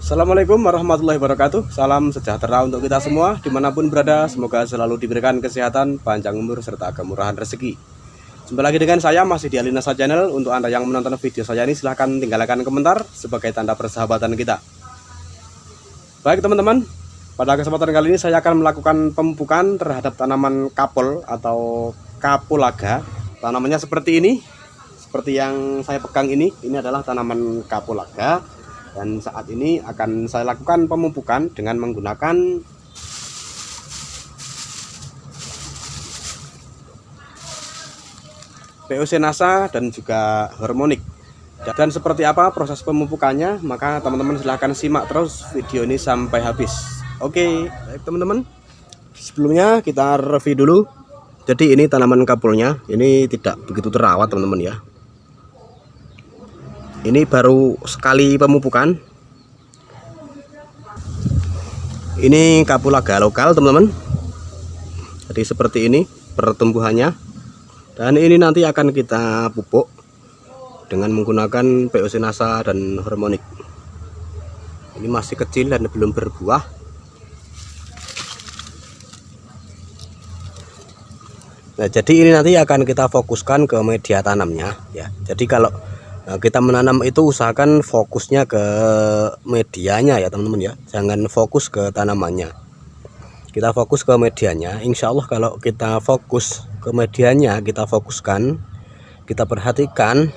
Assalamualaikum warahmatullahi wabarakatuh. Salam sejahtera untuk kita semua dimanapun berada. Semoga selalu diberikan kesehatan, panjang umur, serta kemurahan rezeki. Jumpa lagi dengan saya masih di Alinasa Channel. Untuk Anda yang menonton video saya ini silahkan tinggalkan komentar sebagai tanda persahabatan kita. Baik teman-teman, pada kesempatan kali ini saya akan melakukan pemupukan terhadap tanaman kapul atau kapulaga. Tanamannya seperti ini, seperti yang saya pegang ini adalah tanaman kapulaga. Dan saat ini akan saya lakukan pemupukan dengan menggunakan POC NASA dan juga harmonik. Dan seperti apa proses pemupukannya, maka teman-teman silahkan simak terus video ini sampai habis. Oke, baik teman-teman, sebelumnya kita review dulu. Jadi ini tanaman kapulnya, ini tidak begitu terawat teman-teman ya. Ini baru sekali pemupukan. Ini kapulaga lokal teman-teman. Jadi seperti ini pertumbuhannya. Dan ini nanti akan kita pupuk dengan menggunakan POC NASA dan harmonik. Ini masih kecil dan belum berbuah. Nah, jadi ini nanti akan kita fokuskan ke media tanamnya ya. Jadi kalau kita menanam itu usahakan fokusnya ke medianya ya teman-teman ya, jangan fokus ke tanamannya. Kita fokus ke medianya. Insya Allah kalau kita fokus ke medianya, kita fokuskan, kita perhatikan,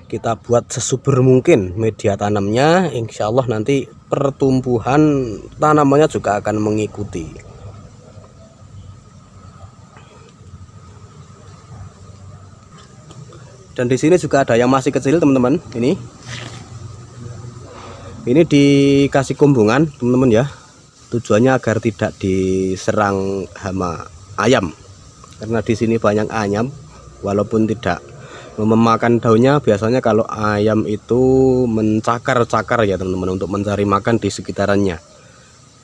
kita buat sesubur mungkin media tanamnya, insya Allah nanti pertumbuhan tanamannya juga akan mengikuti. Dan di sini juga ada yang masih kecil teman-teman. Ini dikasih kumbungan teman-teman ya. Tujuannya agar tidak diserang hama ayam. Karena di sini banyak ayam, walaupun tidak memakan daunnya. Biasanya kalau ayam itu mencakar-cakar ya teman-teman untuk mencari makan di sekitarannya.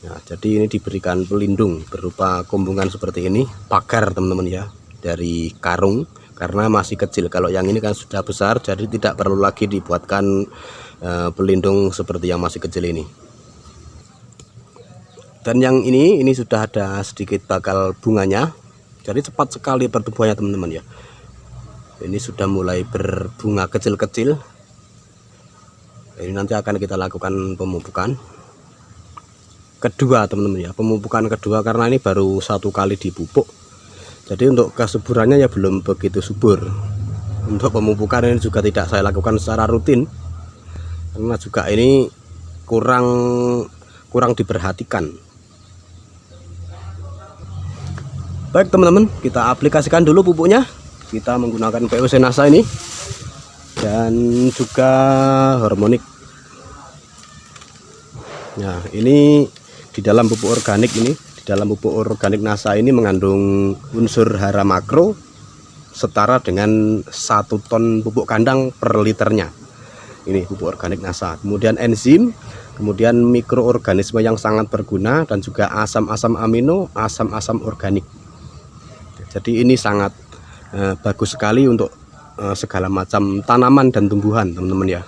Nah, jadi ini diberikan pelindung berupa kumbungan seperti ini, pagar teman-teman ya, dari karung. Karena masih kecil. Kalau yang ini kan sudah besar, jadi tidak perlu lagi dibuatkan pelindung seperti yang masih kecil ini. Dan yang ini sudah ada sedikit bakal bunganya, jadi cepat sekali pertumbuhannya teman-teman ya. Ini sudah mulai berbunga kecil-kecil. Ini nanti akan kita lakukan pemupukan kedua teman-teman ya, pemupukan kedua karena ini baru satu kali dipupuk. Jadi untuk kesuburannya ya belum begitu subur. Untuk pemupukan ini juga tidak saya lakukan secara rutin, karena juga ini kurang diperhatikan. Baik teman-teman, kita aplikasikan dulu pupuknya. Kita menggunakan POC NASA ini dan juga harmonik. Nah, ini di dalam pupuk organik ini. Dalam pupuk organik NASA ini mengandung unsur hara makro setara dengan 1 ton pupuk kandang per liternya. Ini pupuk organik NASA. Kemudian enzim, kemudian mikroorganisme yang sangat berguna, dan juga asam-asam amino, asam-asam organik. Jadi ini sangat bagus sekali untuk segala macam tanaman dan tumbuhan teman-teman ya.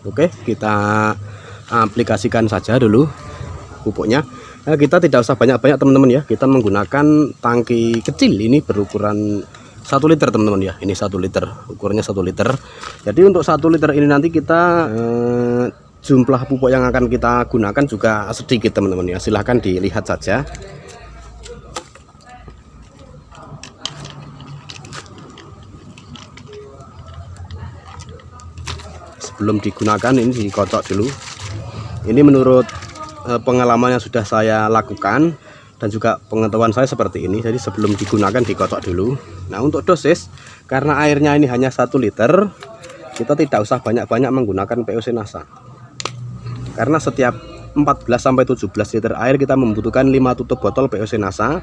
Oke, kita aplikasikan saja dulu pupuknya. Nah, kita tidak usah banyak-banyak teman-teman ya. Kita menggunakan tangki kecil, ini berukuran 1 liter teman-teman ya. Ini 1 liter, ukurannya 1 liter. Jadi untuk 1 liter ini nanti kita jumlah pupuk yang akan kita gunakan juga sedikit teman-teman ya. Silahkan dilihat saja. Sebelum digunakan ini dikocok dulu. Ini menurut pengalaman yang sudah saya lakukan dan juga pengetahuan saya seperti ini. Jadi sebelum digunakan dikocok dulu. Nah, untuk dosis, karena airnya ini hanya 1 liter, kita tidak usah banyak-banyak menggunakan POC NASA. Karena setiap 14-17 liter air kita membutuhkan 5 tutup botol POC NASA.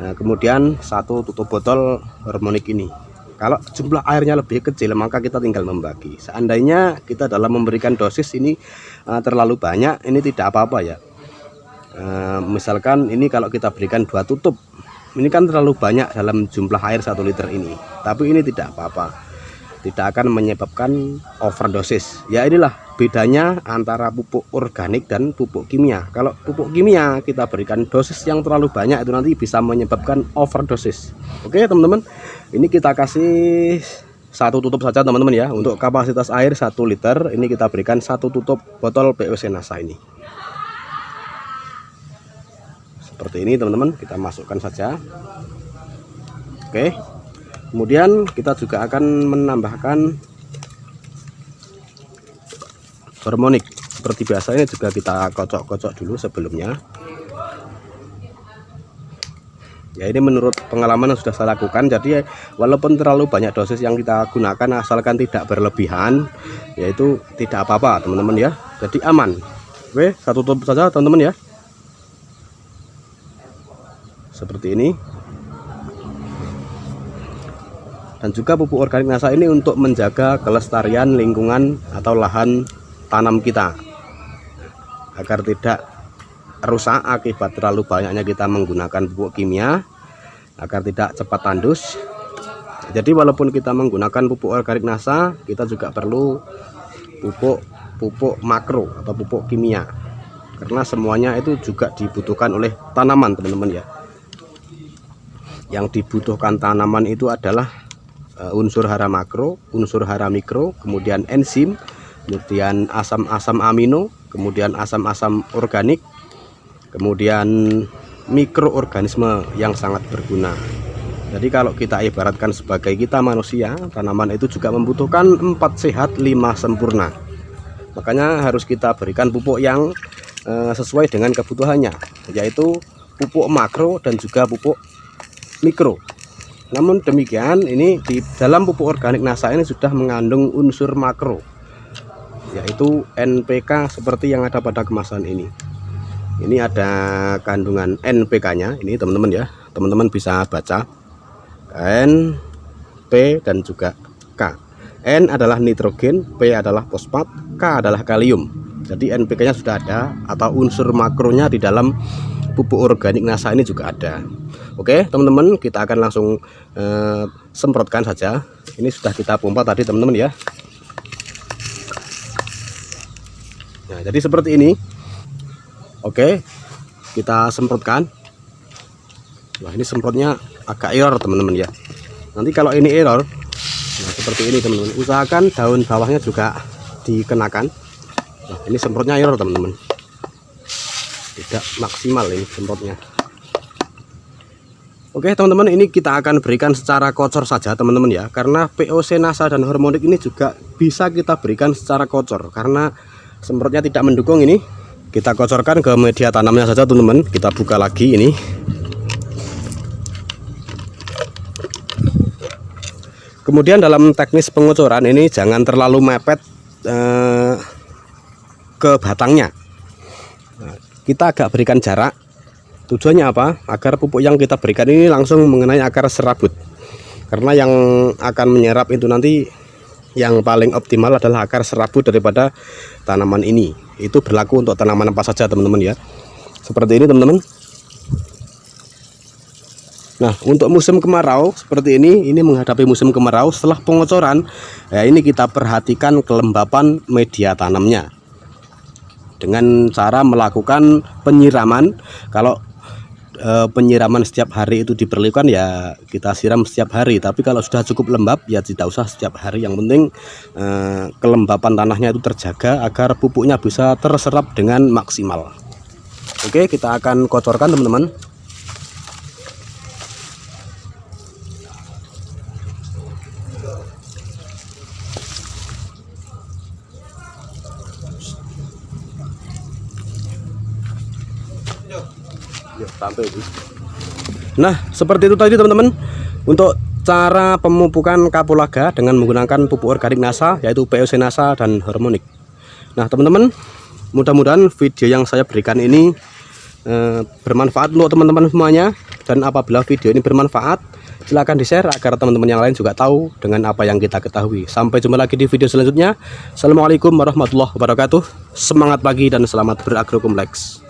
Nah, kemudian 1 tutup botol harmonik ini. Kalau jumlah airnya lebih kecil, maka kita tinggal membagi. Seandainya kita dalam memberikan dosis ini terlalu banyak, ini tidak apa-apa ya. Misalkan ini kalau kita berikan 2 tutup, ini kan terlalu banyak dalam jumlah air 1 liter ini. Tapi ini tidak apa-apa. tidak akan menyebabkan overdosis. Ya inilah bedanya antara pupuk organik dan pupuk kimia. Kalau pupuk kimia kita berikan dosis yang terlalu banyak, itu nanti bisa menyebabkan overdosis. Oke teman-teman, ini kita kasih satu tutup saja teman-teman ya. Untuk kapasitas air 1 liter, ini kita berikan satu tutup botol POC NASA ini. Seperti ini teman-teman, kita masukkan saja. Oke, kemudian kita juga akan menambahkan hormonik. Seperti biasanya juga kita kocok-kocok dulu sebelumnya. Ya ini menurut pengalaman yang sudah saya lakukan, jadi walaupun terlalu banyak dosis yang kita gunakan, asalkan tidak berlebihan, yaitu tidak apa-apa teman-teman ya, jadi aman. Oke, satu tutup saja teman-teman ya, seperti ini. Dan juga pupuk organik NASA ini untuk menjaga kelestarian lingkungan atau lahan tanam kita agar tidak rusak akibat terlalu banyaknya kita menggunakan pupuk kimia, agar tidak cepat tandus. Jadi walaupun kita menggunakan pupuk organik NASA, kita juga perlu pupuk makro atau pupuk kimia, karena semuanya itu juga dibutuhkan oleh tanaman teman-teman ya. Yang dibutuhkan tanaman itu adalah unsur hara makro, unsur hara mikro, kemudian enzim, kemudian asam-asam amino, kemudian asam-asam organik, kemudian mikroorganisme yang sangat berguna. Jadi kalau kita ibaratkan sebagai kita manusia, tanaman itu juga membutuhkan 4 sehat 5 sempurna. Makanya harus kita berikan pupuk yang sesuai dengan kebutuhannya, yaitu pupuk makro dan juga pupuk mikro. Namun demikian, ini di dalam pupuk organik NASA ini sudah mengandung unsur makro, yaitu NPK seperti yang ada pada kemasan ini. Ini ada kandungan NPK-nya ini teman-teman ya. Teman-teman bisa baca N, P dan juga K. N adalah nitrogen, P adalah fosfat, K adalah kalium. Jadi NPK-nya sudah ada, atau unsur makronya di dalam pupuk organik NASA ini juga ada. Oke teman-teman, kita akan langsung semprotkan saja. Ini sudah kita pompa tadi teman-teman ya. Nah, jadi seperti ini. Oke, kita semprotkan. Wah, ini semprotnya agak error teman-teman ya. Nanti kalau ini error, nah seperti ini teman-teman, usahakan daun bawahnya juga dikenakan. Nah, ini semprotnya error teman-teman, tidak maksimal ini semprotnya. Oke teman-teman, ini kita akan berikan secara kocor saja teman-teman ya, karena POC NASA dan hormonik ini juga bisa kita berikan secara kocor karena semprotnya tidak mendukung. Ini kita kocorkan ke media tanamnya saja teman-teman. Kita buka lagi ini. Kemudian dalam teknis pengocoran ini jangan terlalu mepet ke batangnya. Nah, kita agak berikan jarak. Tujuannya apa? Agar pupuk yang kita berikan ini langsung mengenai akar serabut. Karena yang akan menyerap itu nanti yang paling optimal adalah akar serabut daripada tanaman ini. Itu berlaku untuk tanaman apa saja teman-teman ya. Seperti ini teman-teman. Nah, untuk musim kemarau seperti ini menghadapi musim kemarau, setelah pengocoran ya, ini kita perhatikan kelembapan media tanamnya dengan cara melakukan penyiraman. Kalau penyiraman setiap hari itu diperlukan, ya kita siram setiap hari. Tapi kalau sudah cukup lembab ya tidak usah setiap hari. Yang penting kelembapan tanahnya itu terjaga agar pupuknya bisa terserap dengan maksimal. Oke, kita akan kocorkan teman-teman. Nah, seperti itu tadi teman-teman untuk cara pemupukan kapulaga dengan menggunakan pupuk organik NASA, yaitu POC NASA dan hormonik. Nah teman-teman, mudah-mudahan video yang saya berikan ini bermanfaat untuk teman-teman semuanya. Dan apabila video ini bermanfaat, silahkan di-share agar teman-teman yang lain juga tahu dengan apa yang kita ketahui. Sampai jumpa lagi di video selanjutnya. Assalamualaikum warahmatullahi wabarakatuh. Semangat pagi dan selamat beragrokompleks.